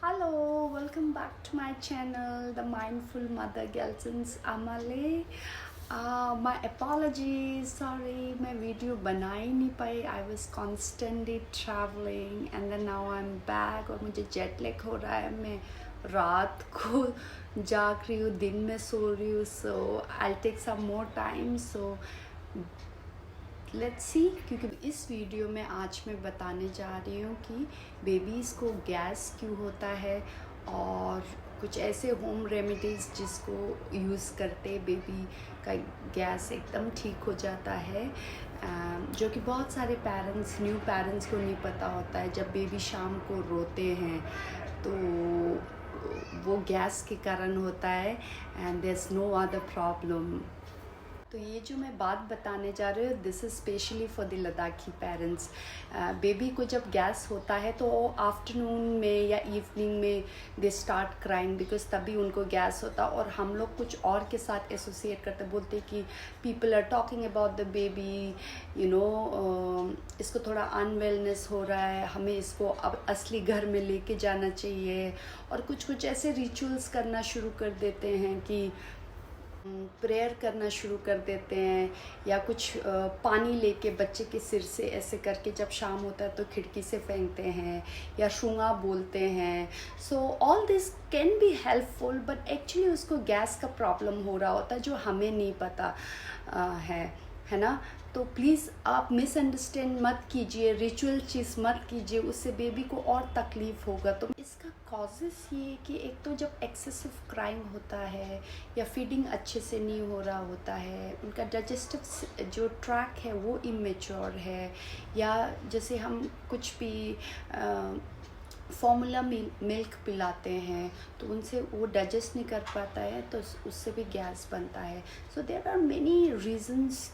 Hello, welcome back to my channel, The Mindful Mother Gelson's Amale. My apologies, sorry, मैं video बना ही नहीं पाई. I was constantly traveling and then now I'm back और मुझे jet lag हो रहा है. मैं रात को जाग रही हूँ, दिन में सो रही हूँ. So I'll take some more time. So let's see, क्योंकि इस वीडियो में आज मैं बताने जा रही हूँ कि बेबीज़ को गैस क्यों होता है और कुछ ऐसे होम रेमेडीज़ जिसको यूज़ करते बेबी का गैस एकदम ठीक हो जाता है, जो कि बहुत सारे पेरेंट्स, न्यू पेरेंट्स को नहीं पता होता है. जब बेबी शाम को रोते हैं तो वो गैस के कारण होता है and there is no other problem. तो ये जो मैं बात बताने जा रही हूँ, this is specially for the Ladakhi parents. Baby को जब गैस होता है तो आफ्टरनून में या इवनिंग में दे स्टार्ट क्राइंग बिकॉज तभी उनको गैस होता. और हम लोग कुछ और के साथ एसोसिएट करते, बोलते कि people are talking about the baby, you know, इसको थोड़ा अनवेलनेस हो रहा है, हमें इसको अब असली घर में लेके जाना चाहिए. और कुछ ऐसे रिचुअल्स करना शुरू कर देते हैं कि प्रेयर करना शुरू कर देते हैं, या कुछ पानी लेके बच्चे के सिर से ऐसे करके जब शाम होता है तो खिड़की से फेंकते हैं, या शुंगा बोलते हैं. So all this can be helpful but actually उसको गैस का प्रॉब्लम हो रहा होता है जो हमें नहीं पता है ना. तो प्लीज़ आप मिसअंडरस्टैंड मत कीजिए, रिचुअल चीज़ मत कीजिए, उससे बेबी को और तकलीफ़ होगा. तो इसका कॉजेस ये कि एक तो जब एक्सेसिव क्राइंग होता है या फीडिंग अच्छे से नहीं हो रहा होता है, उनका डाइजेस्टिव जो ट्रैक है वो इमेच्योर है, या जैसे हम कुछ भी फॉर्मूला मिल्क पिलाते हैं तो उनसे वो डाइजेस्ट नहीं कर पाता है, तो उससे भी गैस बनता है. So there are many reasons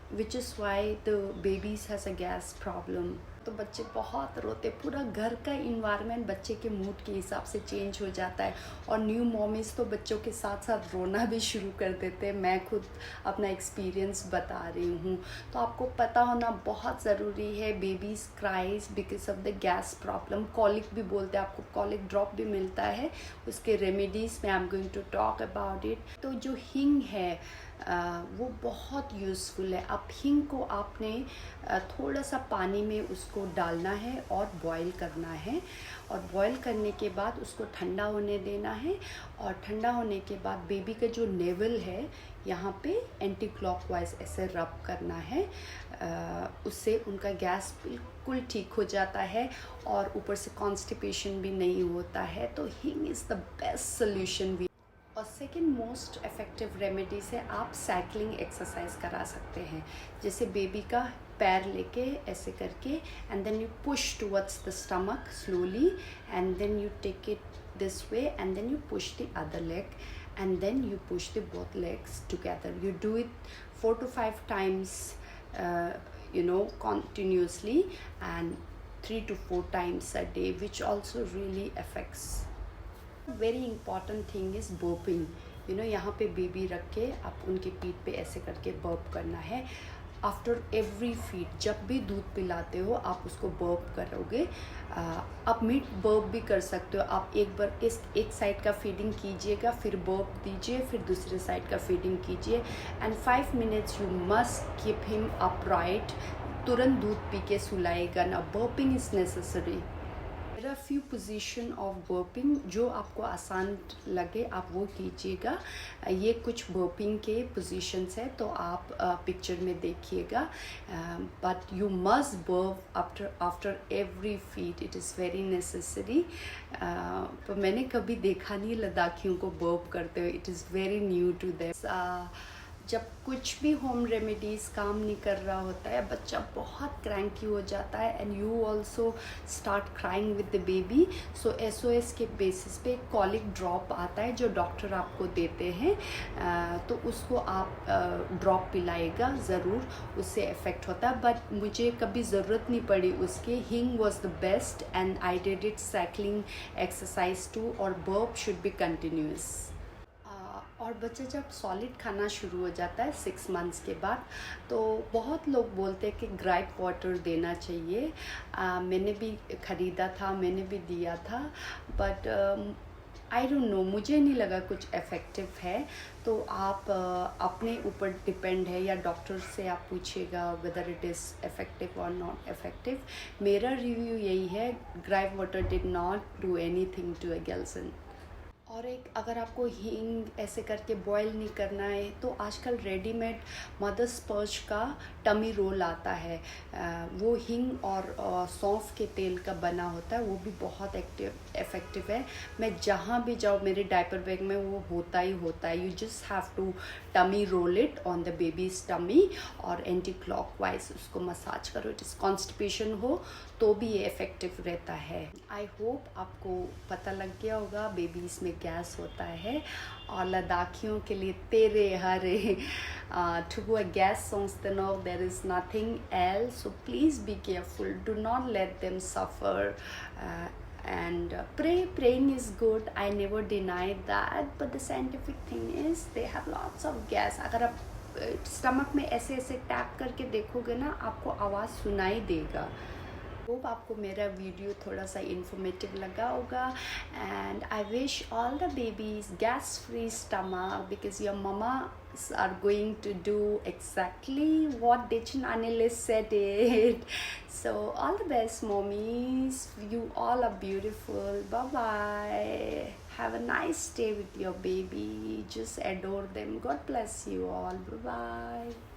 which is why the babies has a gas problem. तो बच्चे बहुत रोते, पूरा घर का इन्वायरमेंट बच्चे के मूड के हिसाब से चेंज हो जाता है. और न्यू मॉमीज़ तो बच्चों के साथ साथ रोना भी शुरू कर देते हैं. मैं खुद अपना एक्सपीरियंस बता रही हूँ. तो आपको पता होना बहुत ज़रूरी है. Babies cries because of the gas problem. Colic भी बोलते हैं, आपको कॉलिक ड्रॉप भी मिलता है. उसके रेमेडीज़ में I am going to talk about it. तो जो हींग है वो बहुत यूज़फुल है. अब हींग को आपने थोड़ा सा पानी में उसको डालना है और बॉईल करना है, और बॉईल करने के बाद उसको ठंडा होने देना है. और ठंडा होने के बाद बेबी का जो नेवल है यहाँ पे एंटी क्लॉकवाइज ऐसे रब करना है. उससे उनका गैस बिल्कुल ठीक हो जाता है और ऊपर से कॉन्स्टिपेशन भी नहीं होता है. तो हींग इज़ द बेस्ट सोल्यूशन. और सेकेंड मोस्ट इफ़ेक्टिव रेमेडी से आप साइकिलिंग एक्सरसाइज करा सकते हैं. जैसे बेबी का पैर लेके ऐसे करके and then you push towards the stomach slowly and then you take it this way and then you push the other leg and then you push the both legs together. You do it 4 to 5 times continuously, and 3 to 4 times a day, which also really affects. Very important thing is burping. यहाँ पे baby रख के आप उनके पीठ पे ऐसे करके बर्प करना है. आफ्टर एवरी फीड, जब भी दूध पिलाते हो आप उसको बर्प करोगे. आप मिड बर्प भी कर सकते हो. आप एक बार एक साइड का फीडिंग कीजिएगा, फिर बर्प दीजिए, फिर दूसरे साइड का फीडिंग कीजिए. And 5 minutes you must keep him upright. तुरंत दूध पी के सुलाएगा ना. Burping is necessary. There are few position of burping जो आपको आसान लगे आप वो कीजिएगा. ये कुछ बर्पिंग के पोजीशंस है तो आप पिक्चर में देखिएगा. But you must burp after every feed. It is very necessary. तो मैंने कभी देखा नहीं लद्दाखियों को बर्प करते हुए. It is very new to them. जब कुछ भी होम रेमेडीज़ काम नहीं कर रहा होता है, बच्चा बहुत क्रैंकी हो जाता है and you also start crying with the baby. So SOS के बेसिस पे कॉलिक ड्रॉप आता है जो डॉक्टर आपको देते हैं. तो उसको आप ड्रॉप पिलाएगा ज़रूर, उससे इफ़ेक्ट होता है. बट मुझे कभी ज़रूरत नहीं पड़ी उसके. Hing was the best and I did it cycling exercise too. और बर्प शुड बी कंटिन्यूस. और बच्चा जब सॉलिड खाना शुरू हो जाता है 6 मंथ्स के बाद, तो बहुत लोग बोलते हैं कि ग्राइप वाटर देना चाहिए। मैंने भी ख़रीदा था, मैंने भी दिया था, बट आई डोंट नो, मुझे नहीं लगा कुछ इफ़ेक्टिव है। तो आप अपने ऊपर डिपेंड है, या डॉक्टर से आप पूछिएगा वेदर इट इज़ इफ़ेक्टिव और नॉट इफ़ेक्टिव। मेरा रिव्यू यही है, gripe water did not do anything to a गेल्सन। और एक, अगर आपको हींग ऐसे करके बॉईल नहीं करना है, तो आजकल रेडीमेड मदर्स पर्च का टमी रोल आता है। वो हींग और सौंफ के तेल का बना होता है, वो भी बहुत इफ़ेक्टिव है। मैं जहाँ भी जाऊँ मेरे डायपर बैग में वो होता ही होता है। You just have to tummy roll it on the baby's tummy, और एंटी क्लॉकवाइज उसको मसाज करो। इट इज़ कॉन्स्टिपेशन हो तो भी ये इफ़ेक्टिव रहता है। आई होप आपको पता लग गया होगा बेबीज़ में गैस होता है, और लद्दाखियों के लिए तेरे हरे to a gas songs, they know there is nothing else, so please be careful, do not let them suffer. And praying is good, I never denied that, but the scientific thing is they have lots of gas. अगर आप stomach में ऐसे ऐसे tap करके देखोगे ना, आपको आवाज़ सुनाई देगा। होप आपको मेरा वीडियो थोड़ा सा इन्फॉर्मेटिव लगा होगा, and I wish all the babies gas free stomach, because your mamas are going to do exactly what Dechan Anilis said it. So all the best, mommies, you all are beautiful. Bye bye, have a nice day with your baby, just adore them. God bless you all. Bye bye.